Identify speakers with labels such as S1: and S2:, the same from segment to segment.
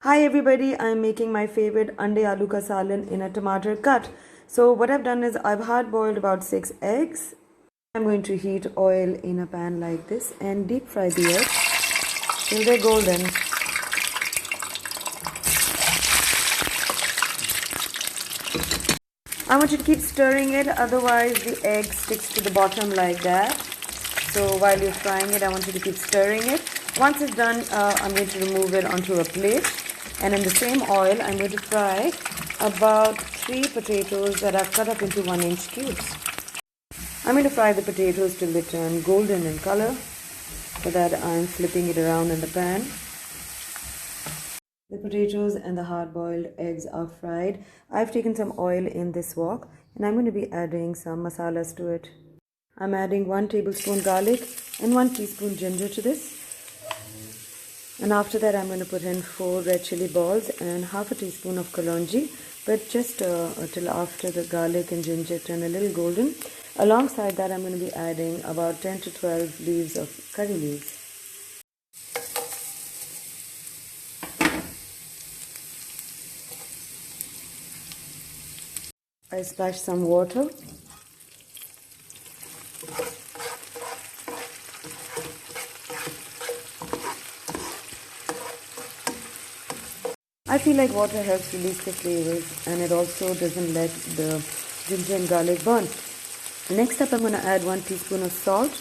S1: Hi everybody, I'm making my favorite Andaa Aloo Salan in a tomato cut. So what I've done is I've hard boiled about 6 eggs. I'm going to heat oil in a pan like this and deep fry the eggs till they're golden. I want you to keep stirring it, otherwise the egg sticks to the bottom like that. So while you're frying it, I want you to keep stirring it. Once it's done, I'm going to remove it onto a plate. And in the same oil, I'm going to fry about 3 potatoes that I've cut up into 1-inch cubes. I'm going to fry the potatoes till they turn golden in color. For that, I'm flipping it around in the pan. The potatoes and the hard-boiled eggs are fried. I've taken some oil in this wok and I'm going to be adding some masalas to it. I'm adding 1 tablespoon garlic and 1 teaspoon ginger to this. And after that, I'm going to put in 4 red chili balls and half a teaspoon of kalonji, but just till after the garlic and ginger turn a little golden. Alongside that, I'm going to be adding about 10 to 12 leaves of curry leaves. I splash some water. I feel like water helps release the flavors and it also doesn't let the ginger and garlic burn. Next up, I'm going to add 1 teaspoon of salt,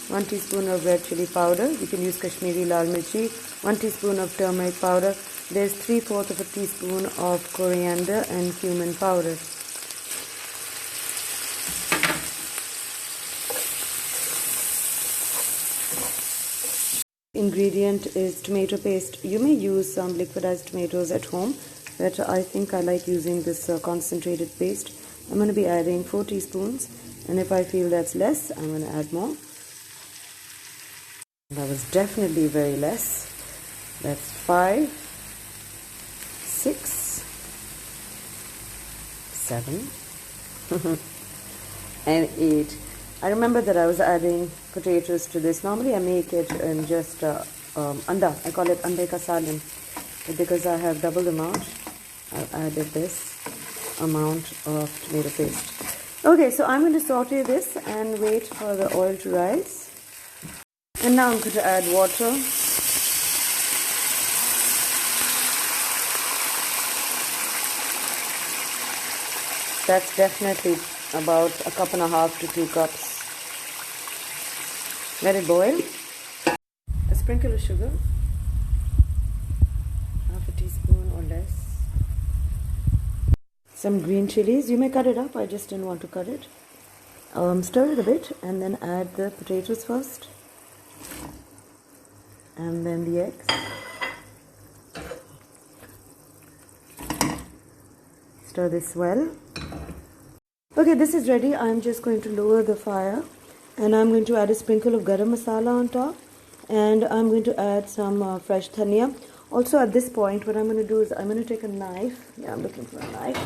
S1: 1 teaspoon of red chili powder. You can use Kashmiri lal mirchi, 1 teaspoon of turmeric powder. There's 3/4 of a teaspoon of coriander and cumin powder. Ingredient is tomato paste. You may use some liquidized tomatoes at home, but I think I like using this concentrated paste. I'm going to be adding 4 teaspoons, and if I feel that's less, I'm going to add more. That was definitely very less. That's 5, 6, 7, and 8. I remember that I was adding potatoes to this. Normally I make it in just Andaa. I call it Andaa Salan. But because I have double the amount, I've added this amount of tomato paste. Okay, so I'm going to saute this and wait for the oil to rise. And now I'm going to add water. That's definitely about 1.5 cups to 2 cups. Let it boil. A sprinkle of sugar, half a teaspoon or less. Some green chilies. You may cut it up. I just didn't want to cut it. Stir it a bit and then add the potatoes first. And then the eggs. Stir this well. Okay, this is ready. I'm just going to lower the fire and I'm going to add a sprinkle of garam masala on top, and I'm going to add some fresh dhania. Also at this point, what I'm going to do is I'm going to take a knife. Yeah, I'm looking for a knife.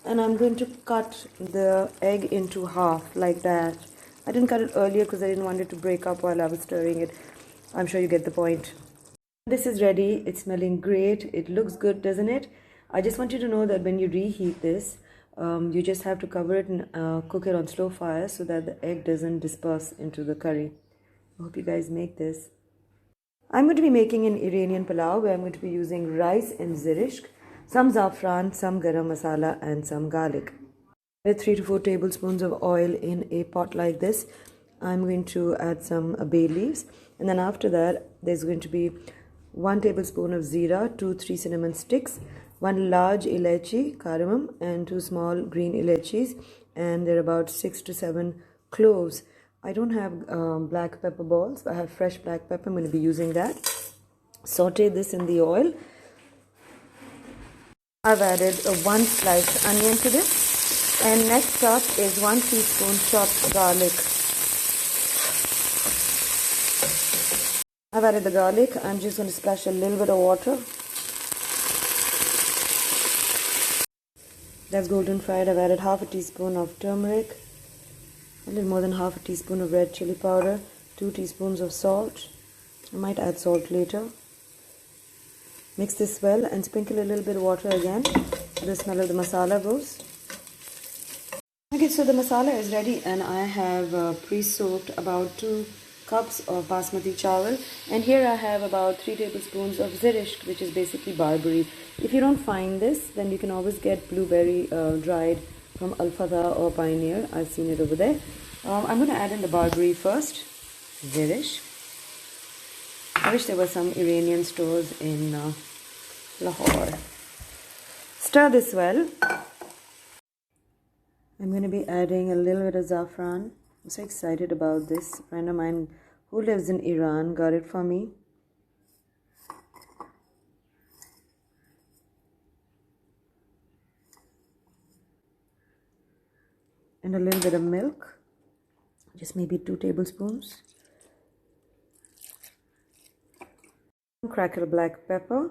S1: And I'm going to cut the egg into half like that. I didn't cut it earlier because I didn't want it to break up while I was stirring it. I'm sure you get the point. This is ready. It's smelling great. It looks good, doesn't it? I just want you to know that when you reheat this, you just have to cover it and cook it on slow fire so that the egg doesn't disperse into the curry. I hope you guys make this. I'm going to be making an Iranian pulao where I'm going to be using rice and zeresk, some saffron, some garam masala and some garlic. With 3 to 4 tablespoons of oil in a pot like this, I'm going to add some bay leaves, and then after that there's going to be 1 tablespoon of zira, 2-3 cinnamon sticks, 1 large ilachi, cardamom, and 2 small green ilachis, and there are about 6 to 7 cloves. I don't have black pepper balls, but I have fresh black pepper. I'm going to be using that. Saute this in the oil. I've added 1 sliced onion to this, and next up is 1 teaspoon chopped garlic. I've added the garlic. I'm just going to splash a little bit of water. That's golden fried. I've added half a teaspoon of turmeric, a little more than half a teaspoon of red chili powder, 2 teaspoons of salt. I might add salt later. Mix this well and sprinkle a little bit of water again so the smell of the masala goes. Okay, so the masala is ready and I have pre-soaked about 2 cups of basmati chawal, and here I have about 3 tablespoons of zeresk, which is basically barberry. If you don't find this, then you can always get blueberry dried from Al-Fatah or Pioneer. I've seen it over there. I'm going to add in the barberry first, zeresk. I wish there were some Iranian stores in Lahore. Stir this well. I'm going to be adding a little bit of saffron. I'm so excited about this. A friend of mine who lives in Iran got it for me. And a little bit of milk, just maybe 2 tablespoons. Crackle black pepper.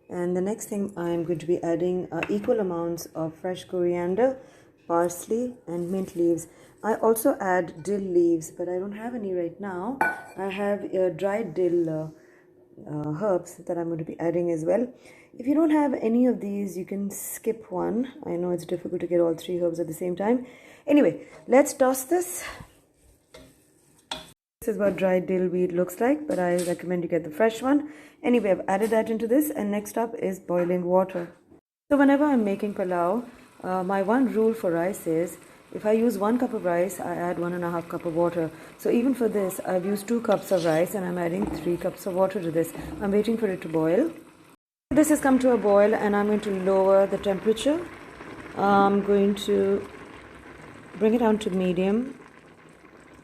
S1: And the next thing I'm going to be adding equal amounts of fresh coriander, parsley and mint leaves. I also add dill leaves, but I don't have any right now. I have dried dill herbs that I'm going to be adding as well. If you don't have any of these, you can skip one. I know it's difficult to get all 3 herbs at the same time. Anyway, let's toss this. This is what dried dill weed looks like, but I recommend you get the fresh one. Anyway, I've added that into this, and next up is boiling water. So whenever I'm making pulao, my one rule for rice is, if I use 1 cup of rice, I add 1.5 cup of water. So even for this, I've used 2 cups of rice and I'm adding 3 cups of water to this. I'm waiting for it to boil. This has come to a boil and I'm going to lower the temperature. I'm going to bring it down to medium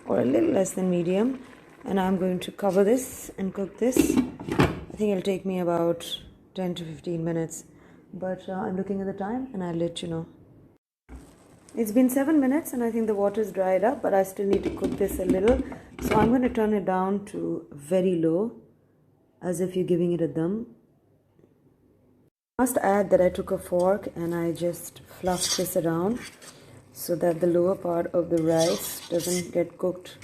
S1: or a little less than medium, and I'm going to cover this and cook this. I think it'll take me about 10 to 15 minutes, but I'm looking at the time and I'll let you know. It's been 7 minutes and I think the water's dried up, but I still need to cook this a little. So I'm going to turn it down to very low, as if you're giving it a dum. I must add that I took a fork and I just fluffed this around so that the lower part of the rice doesn't get cooked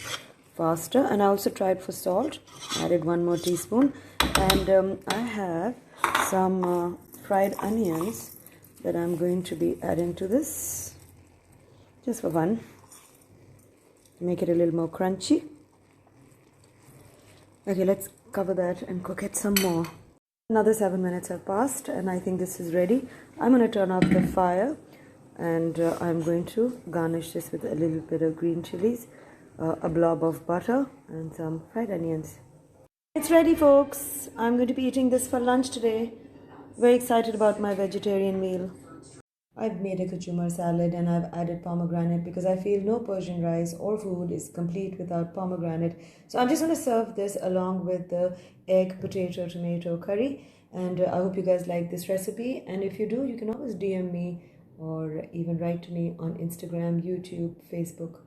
S1: faster. And I also tried for salt. I added 1 more teaspoon. And I have some fried onions that I'm going to be adding to this, just for fun, to make it a little more crunchy. Okay, let's cover that and cook it some more. Another 7 minutes have passed and I think this is ready. I'm going to turn off the fire and I'm going to garnish this with a little bit of green chilies, a blob of butter and some fried onions. It's ready, folks. I'm going to be eating this for lunch today. Very excited about my vegetarian meal. I've made a Kachumer salad and I've added pomegranate because I feel no Persian rice or food is complete without pomegranate. So I'm just going to serve this along with the egg, potato, tomato curry. And I hope you guys like this recipe. And if you do, you can always DM me or even write to me on Instagram, YouTube, Facebook.